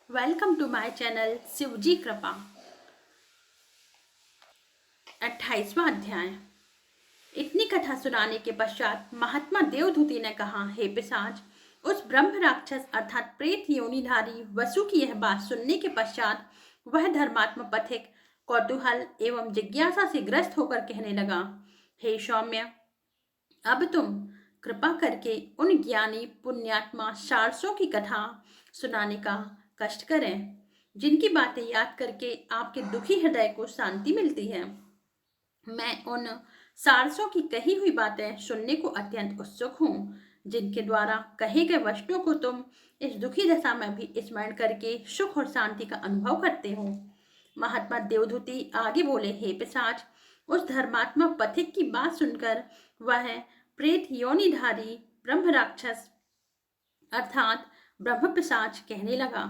Welcome to my channel Shivji Kripa. 28वां अध्याय। इतनी कथा सुनाने के पश्चात महात्मा देवधूति ने कहा, हे पिशाच, उस ब्रह्म राक्षस अर्थात प्रेत योनिधारी वसु की यह बात सुनने के पश्चात वह धर्मात्मा पथिक कौतूहल एवं जिज्ञासा से ग्रस्त होकर कहने लगा, हे सौम्य, अब तुम कृपा करके उन ज्ञानी पुण्यात्मा सारसों की कथा सुनाने का कष्ट करें, जिनकी बातें याद करके आपके दुखी हृदय को शांति मिलती है। मैं उन सारसों की कही हुई बातें सुनने को अत्यंत उत्सुक हूँ, जिनके द्वारा कहे गए वचनों को तुम इस दुखी दशा में भी स्मरण करके सुख और शांति का अनुभव करते हो। महात्मा देवधूति आगे बोले, हे पिशाच, उस धर्मात्मा पथिक की बात सुनकर वह प्रेत योनिधारी ब्रह्म राक्षस अर्थात ब्रह्म पिशाच कहने लगा,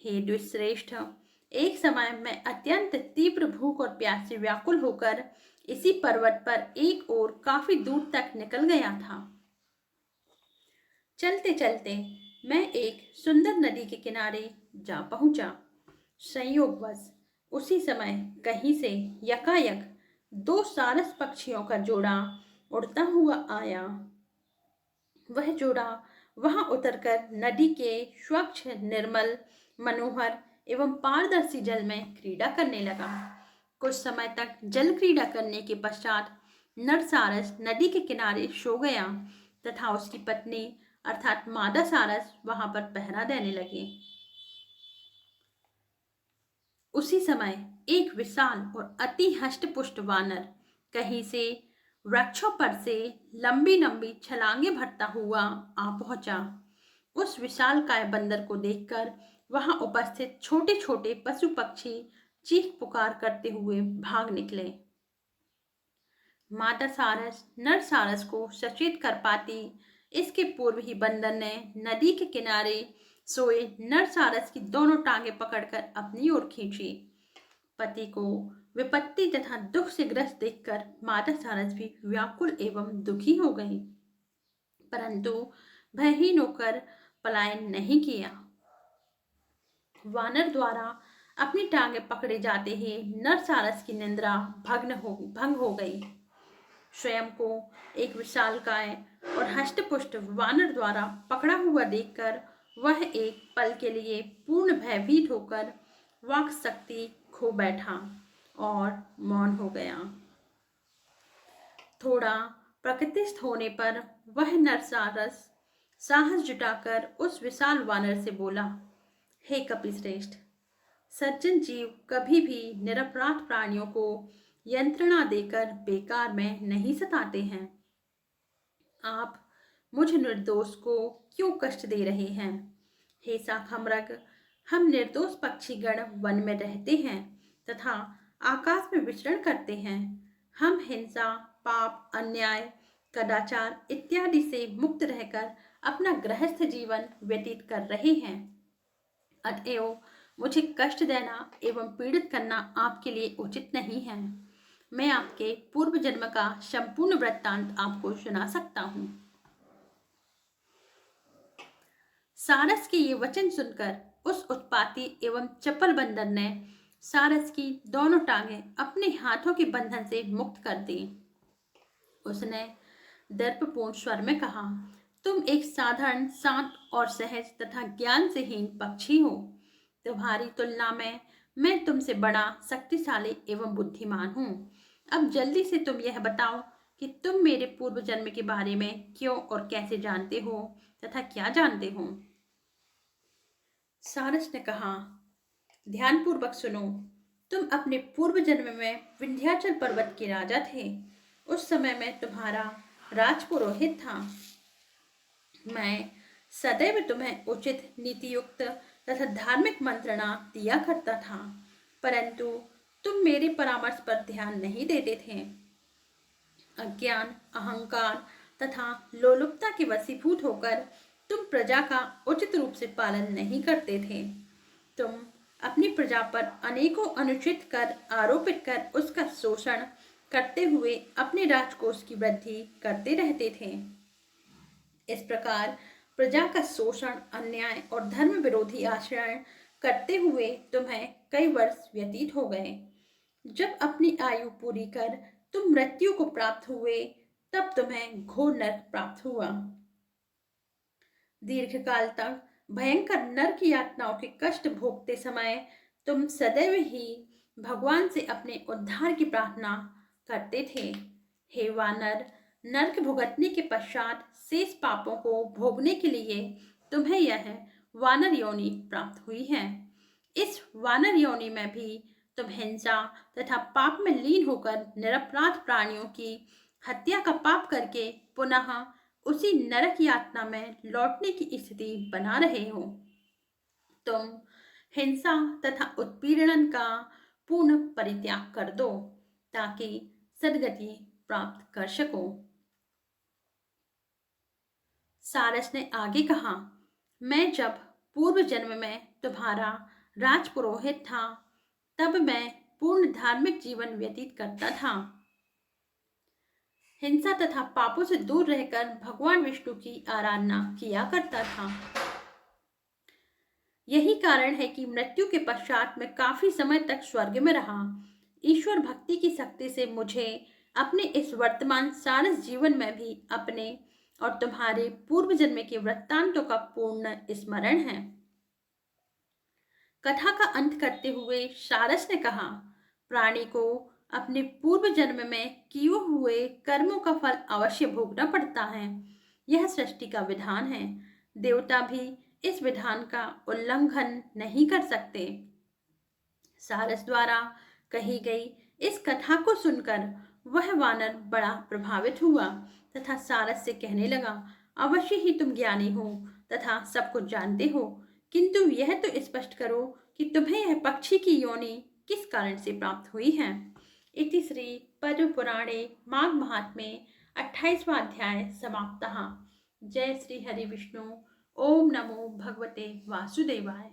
हे द्विश्रेष्ठ, एक समय मैं अत्यंत तीव्र भूख और प्यास से व्याकुल होकर इसी पर्वत पर एक और काफी दूर तक निकल गया था। चलते चलते मैं एक सुंदर नदी के किनारे जा पहुंचा। संयोगवश उसी समय कहीं से यकायक दो सारस पक्षियों का जोड़ा उड़ता हुआ आया। वह जोड़ा वहां उतरकर नदी के स्वच्छ निर्मल मनोहर एवं पारदर्शी जल में क्रीड़ा करने लगा। कुछ समय तक जल क्रीड़ा करने के पश्चात नरसारस नदी के किनारे सो गया तथा उसकी पत्नी अर्थात मादा सारस वहां पर पहरा देने लगी। उसी समय एक विशाल और अति हष्टपुष्ट वानर कहीं से वृक्षों पर से लंबी लंबी छलांगे भरता हुआ आ पहुंचा। उस विशाल काय बंदर को देखकर वहां उपस्थित छोटे छोटे पशु पक्षी चीख पुकार करते हुए भाग निकले। मादा सारस नर सारस को सचेत कर पाती इसके पूर्व ही बंदर ने नदी के किनारे सोए नर सारस की दोनों टांगे पकड़कर अपनी ओर खींची। पति को विपत्ति तथा दुख से ग्रस्त देखकर माता सारस भी व्याकुल एवं दुखी हो गई, परंतु भयहीन होकर पलायन नहीं किया। वानर द्वारा अपनी टांगे पकड़े जाते ही नर सारस की निंद्रा भंग हो गई। स्वयं को एक विशालकाय और हष्टपुष्ट वानर द्वारा पकड़ा हुआ देखकर वह एक पल के लिए पूर्ण भयभीत होकर वाक शक्ति खो बैठा और मौन हो गया। थोड़ा प्रकृतिस्थ होने पर वह नरसारस साहस जुटाकर उस विशाल वानर से बोला, हे कपिश्रेष्ठ, सज्जन जीव कभी भी निरपराध प्राणियों को यंत्रणा देकर बेकार में नहीं सताते हैं। आप मुझ निर्दोष को क्यों कष्ट दे रहे हैं? हे शाखामृग, हम निर्दोष पक्षीगण वन में रहते हैं तथा आकाश में विचरण करते हैं। हम हिंसा, पाप, अन्याय, कदाचार इत्यादि से मुक्त रहकर अपना गृहस्थ जीवन व्यतीत कर रहे हैं। अतएव मुझे कष्ट देना एवं पीड़ित करना आपके लिए उचित नहीं है। मैं आपके पूर्व जन्म का संपूर्ण वृत्तांत आपको सुना सकता हूँ। सारस के ये वचन सुनकर उस उत्पाती एवं चपल बंदर ने सारस की दोनों टांगें अपने हाथों के बंधन से मुक्त कर दी। उसने दर्पपूर्ण स्वर में कहा, तुम एक साधारण, शांत और सहज तथा ज्ञान से हीन पक्षी हो। तुम्हारी तुलना में मैं तुमसे बड़ा शक्तिशाली एवं बुद्धिमान हूँ। अब जल्दी से तुम यह बताओ कि तुम मेरे पूर्व जन्म के बारे में क्यों और कैसे जानते हो तथा क्या जानते हो। सारस ने कहा, ध्यानपूर्वक सुनो। तुम अपने पूर्व जन्म में विंध्याचल पर्वत के राजा थे। उस समय मैं तुम्हारा राजपुरोहित था। मैं सदैव तुम्हें उचित, नीतियुक्त तथा धार्मिक मंत्रणा दिया करता था, परंतु तुम मेरे परामर्श पर ध्यान नहीं देते थे। अज्ञान, अहंकार तथा लोलुपता के वशीभूत होकर तुम प्रजा का उचित रूप से पालन नहीं करते थे। तुम अपनी प्रजा पर अनेकों अनुचित कर आरोपित कर उसका शोषण करते हुए अपने राजकोष की वृद्धि करते रहते थे। इस प्रकार प्रजा का शोषण, अन्याय और धर्म विरोधी आचरण करते हुए तुम्हें कई वर्ष व्यतीत हो गए। जब अपनी आयु पूरी कर तुम मृत्यु को प्राप्त हुए, तब तुम्हें घोर नरक प्राप्त हुआ। दीर्घकाल तक भयंकर नरक यातनाओं के कष्ट भोगते समय तुम सदैव ही भगवान से अपने उद्धार की प्रार्थना करते थे। हे वानर, नरक भुगतने के पश्चात शेष पापों को भोगने के लिए तुम्हें यह वानर योनि प्राप्त हुई है। इस वानर योनि में भी तुम हिंसा तथा पाप में लीन होकर निरपराध प्राणियों की हत्या का पाप करके पुनः उसी नरक यातना में लौटने की स्थिति बना रहे हो। तुम हिंसा तथा उत्पीड़न का पूर्ण परित्याग कर दो ताकि सद्गति प्राप्त कर सको। सारस ने आगे कहा, मैं जब पूर्व जन्म में तुम्हारा राजपुरोहित था, तब मैं पूर्ण धार्मिक जीवन व्यतीत करता था। हिंसा तथा पापों से दूर रहकर भगवान विष्णु की आराधना किया करता था। यही कारण है कि मृत्यु के पश्चात मैं काफी समय तक स्वर्ग में रहा। ईश्वर भक्ति की शक्ति से मुझे अपने इस वर्तमान सारस जीवन में भी अपने और तुम्हारे पूर्व जन्म के वृत्तांतों का पूर्ण स्मरण है। कथा का अंत करते हुए सारस ने कहा, प्राणी को अपने पूर्व जन्म में किए हुए कर्मों का फल अवश्य भोगना पड़ता है। यह सृष्टि का विधान है। देवता भी इस विधान का उल्लंघन नहीं कर सकते। सारस द्वारा कही गई इस कथा को सुनकर वह वानर बड़ा प्रभावित हुआ तथा सारस से कहने लगा, अवश्य ही तुम ज्ञानी हो तथा सब कुछ जानते हो, किंतु यह तो स्पष्ट करो कि तुम्हें यह पक्षी की योनि किस कारण से प्राप्त हुई है। इति श्री पद्म पुराणे माघ महात्म्ये 28वां अध्याय समाप्तः। जय श्री हरि विष्णु। ओम नमो भगवते वासुदेवाय।